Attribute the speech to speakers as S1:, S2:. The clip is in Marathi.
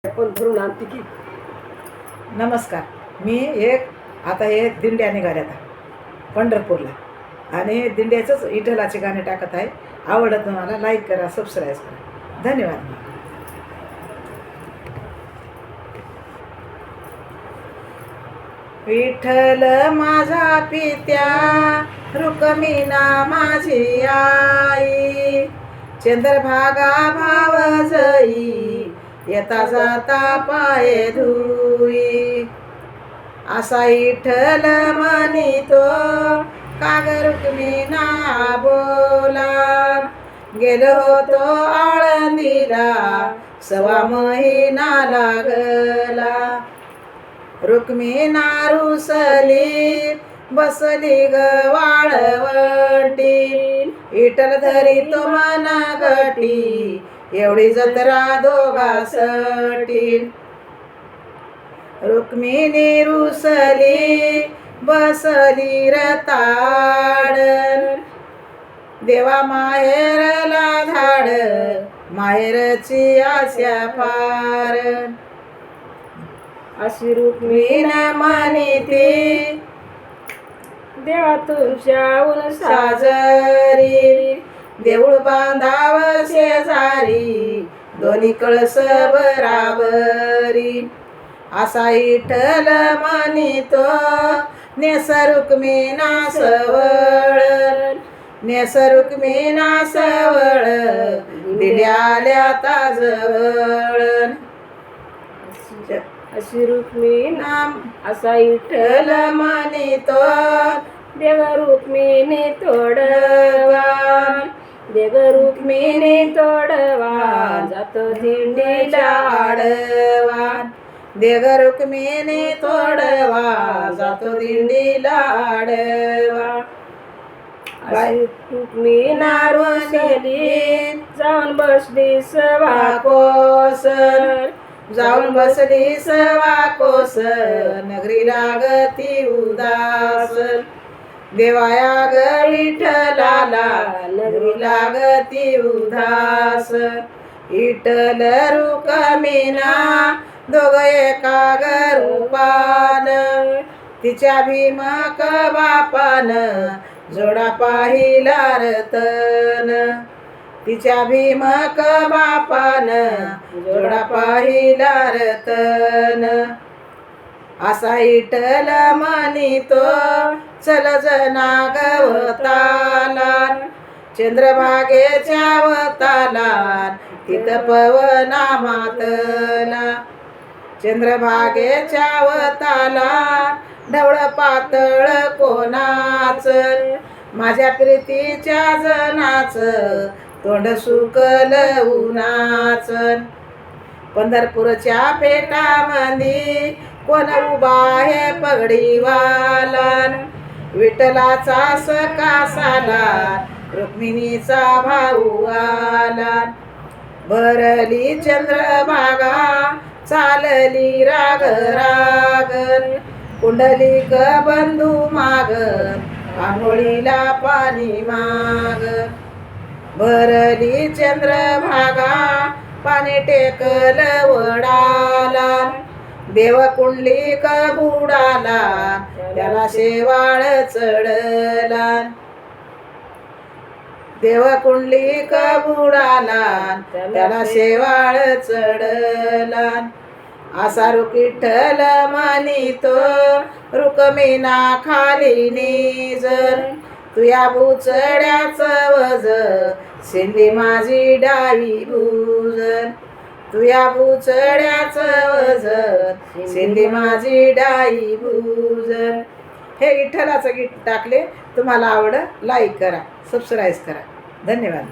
S1: पण भरून आणते की.
S2: नमस्कार. मी आता हे दिंड्या निघाल्या आता पंढरपूरला आणि दिंड्याचंच विठ्ठलाचे गाणे टाकत आहे. आवडत तुम्हाला लाईक करा, सबस्क्राईब करा. धन्यवाद. विठ्ठल माझा पित्या, रुक्मिणा माझी आई, चंद्रभागा भावजई, येता जाता पाय धुई. असा विठ्ठल म्हणितो काग रुक्मिणा बोला, गेलो होतो आळंदीला, सवा महिना लागला. रुक्मिणा रुसली बसली ग वाळवटी, विठ्ठल धरी तो मना गटी, एवढी जत्रा दोघासाठी. रुक्मिणी रुसली बसली रताड, देवा माहेरला धाड, माहेरची आशा फार.
S1: अशी रुक्मिणी
S2: म्हणिते
S1: देवा तुझ्याहून
S2: साजरी, देऊळ बांधाव शेजारी, दोन्ही कळस बराबरी. असा विठ्ठल म्हणितो नेस रुक्मिणा सवळ, नेस रुक्मिणा सवळ, दिल्याल्या ताजवळ.
S1: अशी रुक्मिणी असा
S2: विठ्ठल म्हणितो
S1: देव रुक्मिणी तोडवा, देव रुक्मिणी तोडवा, जातो दिंडीला
S2: आडवा. देव रुक्मिणी तोडवा, जातो दिंडीला आडवा.
S1: अशी रुक्मिणा रुसली जाऊन बसली सवा
S2: कोसर, जाऊन बसली सवा कोस, नगरी लागती उदास. देवाया ग विठ्ठलाला, नगरी लागती उदास. विठ्ठल रुक्मिणा दोघ एका ग रूपान, तिच्या भीमक बापान जोडा पाहिला रतन. तिच्या भीमक बापान जोडा पाहिला रतन. असा विठ्ठल म्हणितो चल जना गवताला, चंद्रभागेच्या वताला, तिथं पवना मातला. चंद्रभागेच्या वताला ढवळ पातळ कोणाच, माझ्या प्रीतीच्या जनाच तोंड सुकल उन्हाच. पंढरपूरच्या पेटामंदी कोण उभा आहे पगडीवाला, विठ्ठलाचा सकासाला, रुक्मिणीचा भाऊ आला. भरली चंद्रभागा चालली राग रागन, कुंडलिक बंधू मागन, आंघोळीला पाणी मागन. भरली चंद्रभागा पाणी टेकल वडाला, देव कुंडलिक बुडाला, त्याला शेवाळ चढला. देव कुंडलिक बुडाला, त्याला शेवाळ चढला. असा विठ्ठल म्हणितो रुक्मिणा खाली निजर, तुया बुचड्याचं वज, शेंडी माझी डावी भुजन. तुया बुचड्याचं वज, शेंडी माझी डावी भुजन. हे विठ्ठलाचं गीत टाकले. तुम्हाला आवड लाईक करा, सबस्क्राईब करा. धन्यवाद.